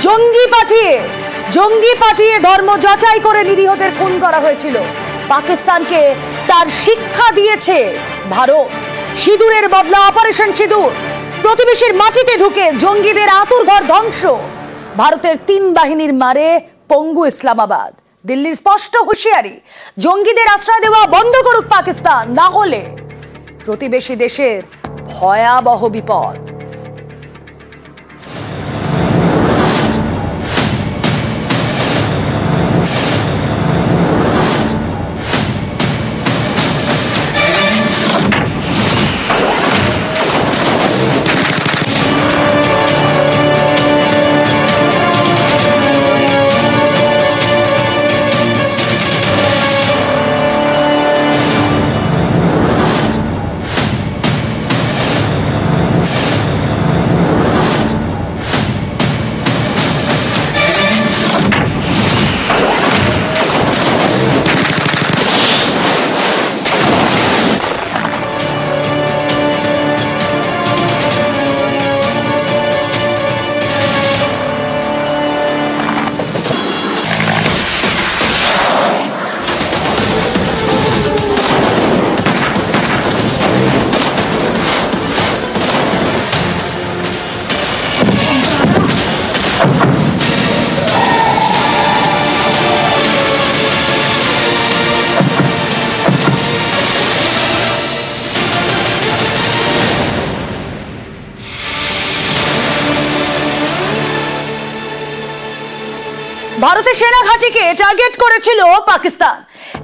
জঙ্গি পাঠিয়ে ধর্ম যাচাই করে নিরীহদের খুন করা হয়েছিল। পাকিস্তানকে তার শিক্ষা দিয়েছে ভারত। সিঁদুরের বদলা অপারেশন সিঁদুর। প্রতিবেশীর মাটিতে ঢুকে জঙ্গিদের আঁতুড়ঘর ধ্বংস। ভারতের 3 বাহিনীর মারে পঙ্গু ইসলামাবাদ। দিল্লির স্পষ্ট হুঁশিয়ারি, জঙ্গিদের আশ্রয় দেওয়া বন্ধ করুক পাকিস্তান, না হলে প্রতিবেশী দেশের ভয়াবহ বিপদ। ভারতের সেনা ঘাঁটিকে টার্গেট করেছিল পাকিস্তান।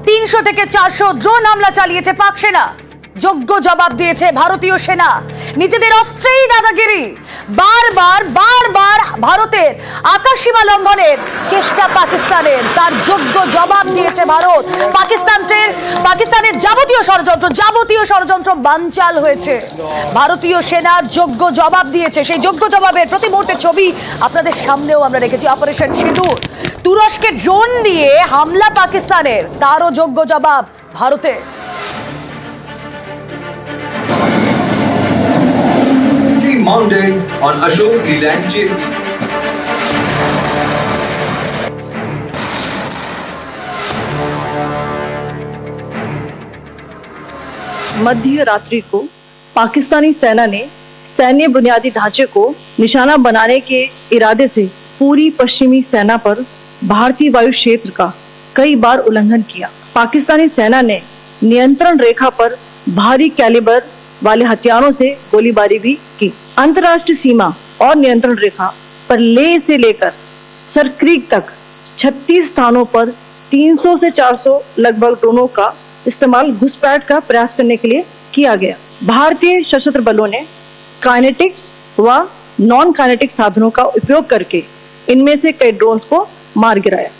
300 থেকে 400 ড্রোন হামলা চালিয়েছে পাক সেনা। যোগ্য জবাব দিয়েছে ভারতীয় সেনা। নিজেদের অস্ত্রেই দাদাগিরি। বারবার ভারতের আকাশসীমা লঙ্ঘনের চেষ্টা পাকিস্তানের, তার যোগ্য জবাব দিয়েছে ভারত। পাকিস্তানের যাবতীয় ষড়যন্ত্র বানচাল হয়েছে। ভারতীয় সেনা যোগ্য জবাব দিয়েছে। সেই যোগ্য জবাবের প্রতি মুহূর্তের ছবি আপনাদের সামনেও আমরা রেখেছি। অপারেশন সিঁদুর। তুরস্কে ড্রোন দিয়ে হামলা পাকিস্তানের, তারও যোগ্য জবাব ভারতে। Mounted on Ashok Leland chassis. मध्य रात्रि को पाकिस्तानी सेना ने सैन्य बुनियादी ढांचे को निशाना बनाने के इरादे से पूरी पश्चिमी सेना पर भारतीय वायु क्षेत्र का कई बार उल्लंघन किया। पाकिस्तानी सेना ने नियंत्रण रेखा पर भारी कैलिबर वाले हथियारों से गोलीबारी भी की। अंतर्राष्ट्रीय सीमा और नियंत्रण रेखा पर लेह से लेकर सरक्रीक तक 36 स्थानों पर 300 से 400 लगभग ड्रोनों का इस्तेमाल घुसपैठ का प्रयास करने के लिए किया गया। भारतीय सशस्त्र बलों ने काइनेटिक व नॉन काइनेटिक साधनों का उपयोग करके इनमें से कई ड्रोन्स को मार गिराया।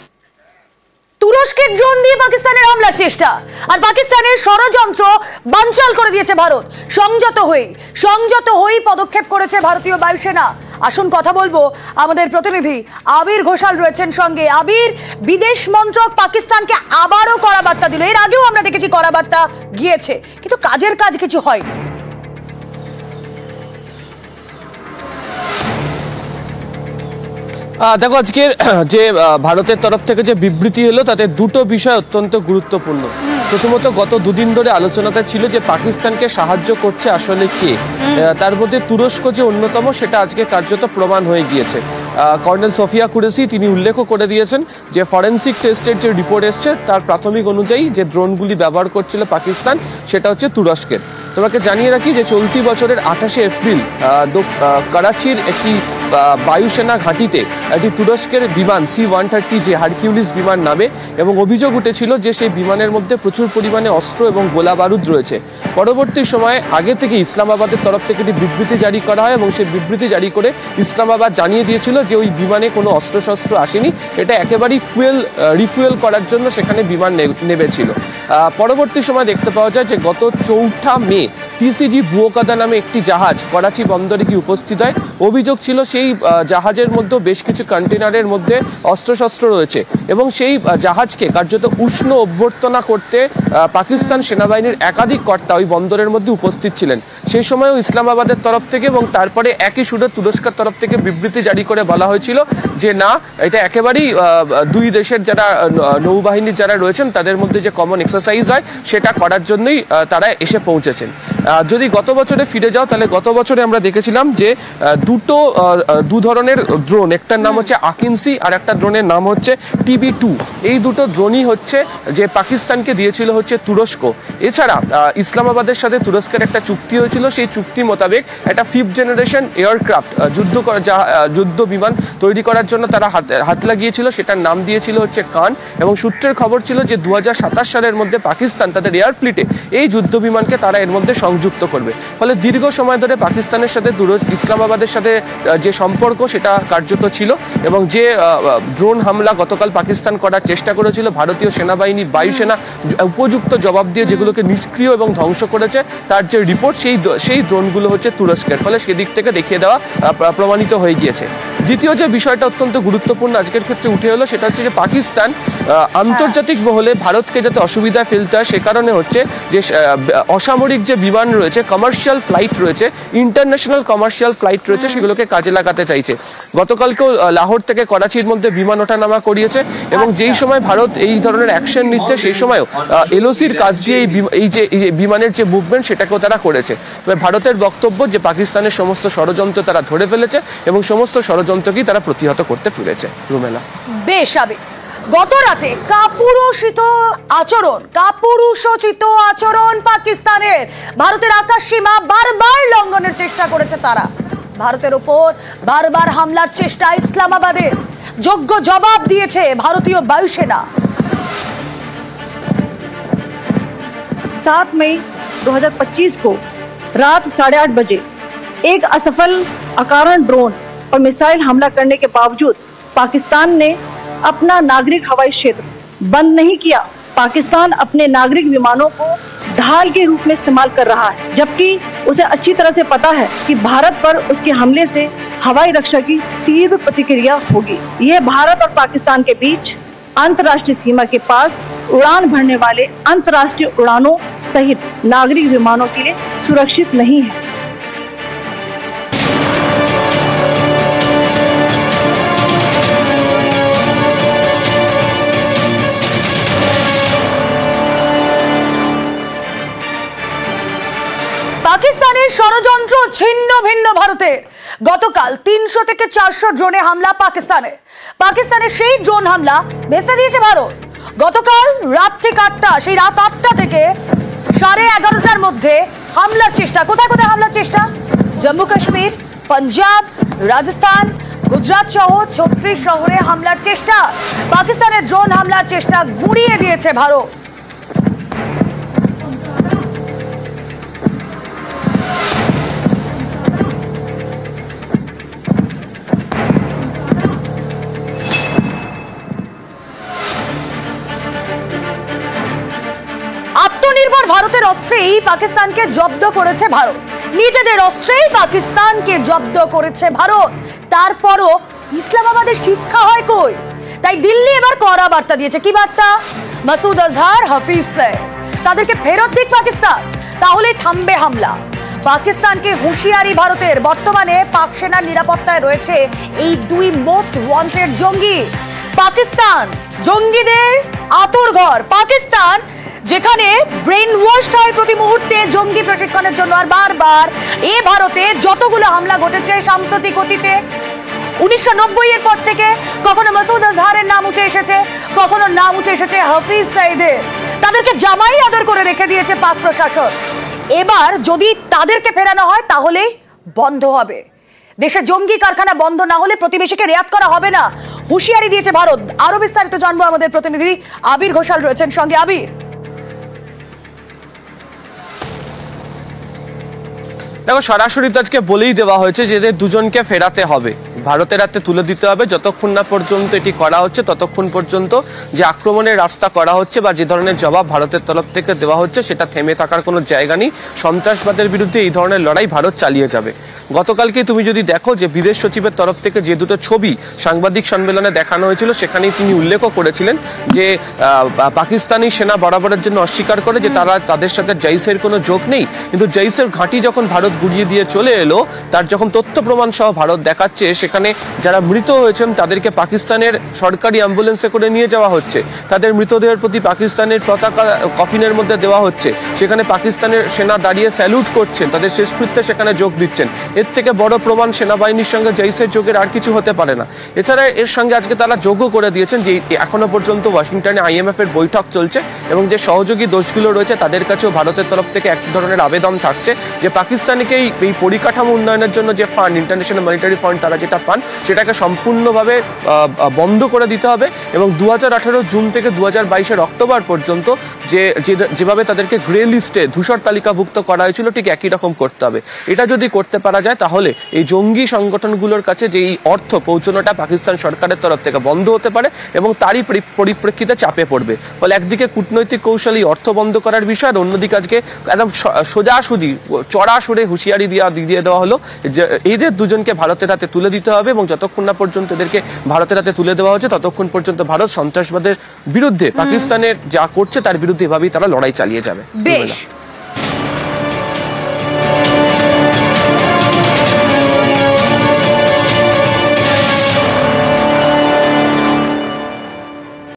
তুরস্কের ড্রোন দিয়ে পাকিস্তানের হামলার চেষ্টা আর পাকিস্তানের ষড়যন্ত্র বানচাল করে দিয়েছে ভারত। সংযত হয়ে পদক্ষেপ করেছে ভারতীয় বায়ুসেনা। আসুন কথা বলবো, আমাদের প্রতিনিধি আবির ঘোষাল রয়েছেন সঙ্গে। আবির, বিদেশ মন্ত্রক পাকিস্তানকে আবারও কড়া বার্তা দিল। এর আগেও আমরা দেখেছি কড়া বার্তা গিয়েছে, কিন্তু কাজের কাজ কিছু হয়নি। দেখো, আজকের যে ভারতের তরফ থেকে যে বিবৃতি হলো তাতে দুটো বিষয় অত্যন্ত গুরুত্বপূর্ণ। প্রথমত, গত দুদিন ধরে আলোচনাটা ছিল যে পাকিস্তানকে সাহায্য করছে আসলে কে। তার মধ্যে তুরস্ক যে অন্যতম, সেটা আজকে কার্যত প্রমাণ হয়ে গিয়েছে। কর্নেল সোফিয়া কুরেশি তিনি উল্লেখও করে দিয়েছেন যে ফরেন্সিক টেস্টের যে রিপোর্ট এসছে তার প্রাথমিক অনুযায়ী যে ড্রোনগুলি ব্যবহার করছিল পাকিস্তান সেটা হচ্ছে তুরস্কের। তোমাকে জানিয়ে রাখি যে চলতি বছরের 28শে এপ্রিল করাচির একটি বায়ুসেনা ঘাঁটিতে একটি তুরস্কের বিমান C-130 যে হারকিউলিস বিমান নামে, এবং অভিযোগ উঠেছিল যে সেই বিমানের মধ্যে প্রচুর পরিমাণে অস্ত্র এবং গোলা বারুদ রয়েছে। পরবর্তী সময়ে আগে থেকে ইসলামাবাদের তরফ থেকে একটি বিবৃতি জারি করা হয় এবং সেই বিবৃতি জারি করে ইসলামাবাদ জানিয়ে দিয়েছিল যে ওই বিমানে কোনো অস্ত্রশস্ত্র আসেনি, এটা একেবারেই রিফুয়েল করার জন্য সেখানে বিমান নেমেছিল। পরবর্তী সময় দেখতে পাওয়া যায় যে গত 4 মে টিসিজি বুয়োকাদা নামে একটি জাহাজ করাচি বন্দরে গিয়ে উপস্থিত হয়। অভিযোগ ছিল সেই জাহাজের মধ্যে বেশ কিছু কন্টেনারের মধ্যে অস্ত্রশস্ত্র রয়েছে এবং সেই জাহাজকে কার্যত উষ্ণ অভ্যর্থনা করতে পাকিস্তান সেনাবাহিনীর একাধিক কর্তা ওই বন্দরের মধ্যে উপস্থিত ছিলেন। সেই সময়ও ইসলামাবাদের তরফ থেকে এবং তারপরে একই সুরে তুরস্কের তরফ থেকে বিবৃতি জারি করে বলা হয়েছিল যে না, এটা একেবারেই দুই দেশের যারা নৌবাহিনীর যারা রয়েছেন তাদের মধ্যে যে কমন এক্সারসাইজ হয় সেটা করার জন্যই তারা এসে পৌঁছেছেন। যদি গত বছরে ফিরে যাও তাহলে গত বছরে আমরা দেখেছিলাম যে দু ধরনের ড্রোন, একটার নাম হচ্ছে আকিন্সি আর একটা ড্রোনের নাম হচ্ছে TB2। এই দুটো ড্রোনই হচ্ছে যে পাকিস্তানকে দিয়েছিল হচ্ছে তুরস্ক। এছাড়া ইসলামাবাদের সাথে তুরস্কের একটা চুক্তি হয়েছিল, সেই চুক্তি মোতাবেক একটা 5th জেনারেশন এয়ারক্রাফট যুদ্ধ বিমান তৈরি করার জন্য তারা হাত লাগিয়েছিল, সেটার নাম দিয়েছিল হচ্ছে কান। এবং সূত্রের খবর ছিল যে 2027 সালের মধ্যে পাকিস্তান তাদের এয়ার ফ্লিটে এই যুদ্ধ বিমানকে তারা এর মধ্যে সংযুক্ত করবে। ফলে দীর্ঘ সময় ধরে পাকিস্তানের সাথে ইসলামাবাদের সাথে যে সম্পর্ক সেটা কার্যত ছিল এবং যে ড্রোন হামলা গতকাল পাকিস্তান করার চেষ্টা করেছিল, ভারতীয় সেনাবাহিনী বায়ুসেনা উপযুক্ত জবাব দিয়ে যেগুলোকে নিষ্ক্রিয় এবং ধ্বংস করেছে তার যে রিপোর্ট সেই ড্রোনগুলো হচ্ছে তুরস্কের। ফলে সেদিক থেকে দেখিয়ে দেওয়া প্রমাণিত হয়ে গিয়েছে। দ্বিতীয় যে বিষয়টা অত্যন্ত গুরুত্বপূর্ণ আজকের ক্ষেত্রে উঠে এলো সেটা হচ্ছে যে পাকিস্তান আন্তর্জাতিক মহলে ভারতকে যাতে অসুবিধায় ফেলতে হয় সে কারণে হচ্ছে যে অসামরিক যে বিমান রয়েছে, কমার্শিয়াল ফ্লাইট রয়েছে, ইন্টারন্যাশনাল কমার্শিয়াল ফ্লাইট রয়েছে, সেগুলোকে কাজে লাগাতে চাইছে। গতকালকেও লাহোর থেকে করাচির মধ্যে বিমান ওঠানামা করিয়েছে এবং যেই সময় ভারত এই ধরনের অ্যাকশন নিচ্ছে সেই সময়ও LOCর কাজ দিয়ে এই যে বিমানের যে মুভমেন্ট সেটাকেও তারা করেছে। তবে ভারতের বক্তব্য যে পাকিস্তানের সমস্ত ষড়যন্ত্র তারা ধরে ফেলেছে এবং সমস্ত ষড়যন্ত্রকেই তারা প্রতিহত করতে পেরেছে। রুমেলা, বেশ আবে গত রাতে কাপুরুষোচিত আচরণ পাকিস্তানের, ভারতের আকাশ সীমা বারবার লঙ্ঘনের চেষ্টা করেছে তারা। ভারতের ওপর বারবার হামলার চেষ্টা ইসলামাবাদের, যোগ্য জবাব দিয়েছে ভারতীয় বায়ুসেনা। 7 मई 2025 को रात 8:30 बजे एक असफल अकारण ड्रोन और मिसाइल हमला करने के बावजूद पाकिस्तान ने अपना नागरिक हवाई क्षेत्र बंद नहीं किया। पाकिस्तान अपने नागरिक विमानों को ढाल के रूप में इस्तेमाल कर रहा है, जबकि उसे अच्छी तरह से पता है कि भारत पर उसके हमले से हवाई रक्षा की तीव्र प्रतिक्रिया होगी। यह भारत और पाकिस्तान के बीच अंतर्राष्ट्रीय सीमा के पास उड़ान भरने वाले अंतर्राष्ट्रीय उड़ानों सहित नागरिक विमानों के लिए सुरक्षित नहीं है। পাকিস্তানের ষড়যন্ত্র ছিন্ন ভিন্ন ভারতের। গতকাল 300 থেকে 400 ড্রোনে হামলা পাকিস্তানের সেই ড্রোন হামলা ভেস্তে দিয়েছে ভারত। গতকাল রাত 8টা থেকে 11:30টার মধ্যে হামলার চেষ্টা। কোথায় হামলার চেষ্টা? জম্মু কাশ্মীর, পাঞ্জাব, রাজস্থান, গুজরাট সহ 36 শহরে হামলার চেষ্টা। পাকিস্তানের ড্রোন হামলার চেষ্টা ঘুরিয়ে দিয়েছে ভারত। আত্মনির্ভর ভারতের অস্ত্রেই পাকিস্তানকে জব্দ করেছে ভারত, নিজেদের অস্ত্রেই পাকিস্তানকে জব্দ করেছে ভারত। তারপরও ইসলামাবাদের শিক্ষা হয় কই? তাই দিল্লি এবার কড়া বার্তা দিয়েছে। কি বার্তা? মাসুদ আজহার, হাফিজ সঈদ তাদেরকে ফেরত দিক পাকিস্তান, তাহলে থামবে হামলা। পাকিস্তানকে হুঁশিয়ারি ভারতের। বর্তমানে পাক সেনার নিরাপত্তায় রয়েছে এই দুই মোস্ট ওয়ান্টেড জঙ্গি। পাকিস্তান জঙ্গিদের আতুরঘর। পাকিস্তান যেখানে ব্রেন ওয়াশড হয় প্রতি মুহূর্তে জঙ্গি প্রশিক্ষণের জন্য। আর বারবার এ ভারতে যতগুলো হামলা ঘটেছে সাম্প্রতিক অতীতে 1990 এর পর থেকে, কখনো মাসুদ আজহারের নাম উঠে এসেছে, কখনো নাম উঠে এসেছে হাফিজ সঈদের। তাদেরকে জামাই আদর করে রেখে দিয়েছে পাক প্রশাসন। এবার যদি তাদেরকে ফেরানো হয় তাহলে বন্ধ হবে। দেশে জঙ্গি কারখানা বন্ধ না হলে প্রতিবেশীকে রেয়াত করা হবে না, হুঁশিয়ারি দিয়েছে ভারত। আরো বিস্তারিত জানবো, আমাদের প্রতিনিধি আবির ঘোষাল রয়েছেন সঙ্গে। আবির, দেখো সরাসরি তো আজকে বলেই দেওয়া হয়েছে যে এদের দুজনকে ফেরাতে হবে, ভারতের হাতে তুলে দিতে হবে। যতক্ষণ না পর্যন্ত এটি করা হচ্ছে ততক্ষণ পর্যন্ত যে আক্রমণের রাস্তা করা হচ্ছে বা যে ধরনের জবাব ভারতের তরফ থেকে দেওয়া হচ্ছে সেটা থেমে থাকার কোনো জায়গা নেই। সন্ত্রাসবাদের বিরুদ্ধে এই ধরনের লড়াই ভারত চালিয়ে যাবে। গতকালকে তুমি যদি দেখো যে বিদেশ সচিবের তরফ থেকে যে দুটো ছবি সাংবাদিক সম্মেলনে দেখানো হয়েছিল সেখানেই তিনি উল্লেখও করেছিলেন যে পাকিস্তানি সেনা বরাবরের জন্য অস্বীকার করে যে তাদের সাথে জৈশের কোনো যোগ নেই, কিন্তু জৈশের ঘাঁটি যখন ভারত গুড়িয়ে দিয়ে চলে এলো তার যখন তথ্য প্রমাণ সহ ভারত দেখাচ্ছে সেখানে যারা মৃত হয়েছেন তাদেরকে পাকিস্তানের সরকারি অ্যাম্বুলেন্সে করে নিয়ে যাওয়া হচ্ছে, তাদের মৃতদেহের প্রতি পাকিস্তানের পতাকা কফিনের মধ্যে দেওয়া হচ্ছে, সেখানে পাকিস্তানের সেনা দাঁড়িয়ে স্যালুট করছেন, তাদের শেষকৃত্যে সেখানে যোগ দিচ্ছেন। এর থেকে বড় প্রমাণ সেনাবাহিনীর সঙ্গে জৈশের যোগের আর কিছু হতে পারে না। এছাড়া এর সঙ্গে আজকে তারা যোগও করে দিয়েছেন যে এখনো পর্যন্ত ওয়াশিংটনে IMF এর বৈঠক চলছে এবং যে সহযোগী দেশগুলো রয়েছে তাদের কাছেও ভারতের তরফ থেকে এক ধরনের আবেদন থাকছে যে পাকিস্তানকে এই পরিকাঠামো উন্নয়নের জন্য যে ফান্ড, ইন্টারন্যাশনাল মনিটারি ফান্ড তারা যেটা পান সেটাকে সম্পূর্ণভাবে বন্ধ করে দিতে হবে এবং 2018 জুন থেকে 2022 অক্টোবর পর্যন্ত যেভাবে তাদেরকে গ্রে লিস্টে ধূসর তালিকাভুক্ত করা হয়েছিল ঠিক একই রকম করতে হবে। এটা যদি করতে পারা যায় তাহলে এই জঙ্গি সংগঠনগুলোর কাছে যে এই অর্থ পৌঁছানোটা পাকিস্তান সরকারের তরফ থেকে বন্ধ হতে পারে এবং তারই পরিপ্রেক্ষিতে চাপে পড়বে। ফলে একদিকে কূটনৈতিক কৌশল এই অর্থ বন্ধ করার বিষয়, আর অন্যদিকে আজকে একদম সোজাসুজি চড়া সরে হুঁশিয়ারি দিয়ে দেওয়া হলো যে এদের দুজনকে ভারতের হাতে তুলে দিতে হবে এবং যতক্ষণ না পর্যন্ত এদেরকে ভারতের হাতে তুলে দেওয়া হচ্ছে ততক্ষণ পর্যন্ত ভারত সন্ত্রাসবাদের বিরুদ্ধে পাকিস্তানের যা করছে তার বিরুদ্ধে এভাবেই তারা লড়াই চালিয়ে যাবে। বেশ।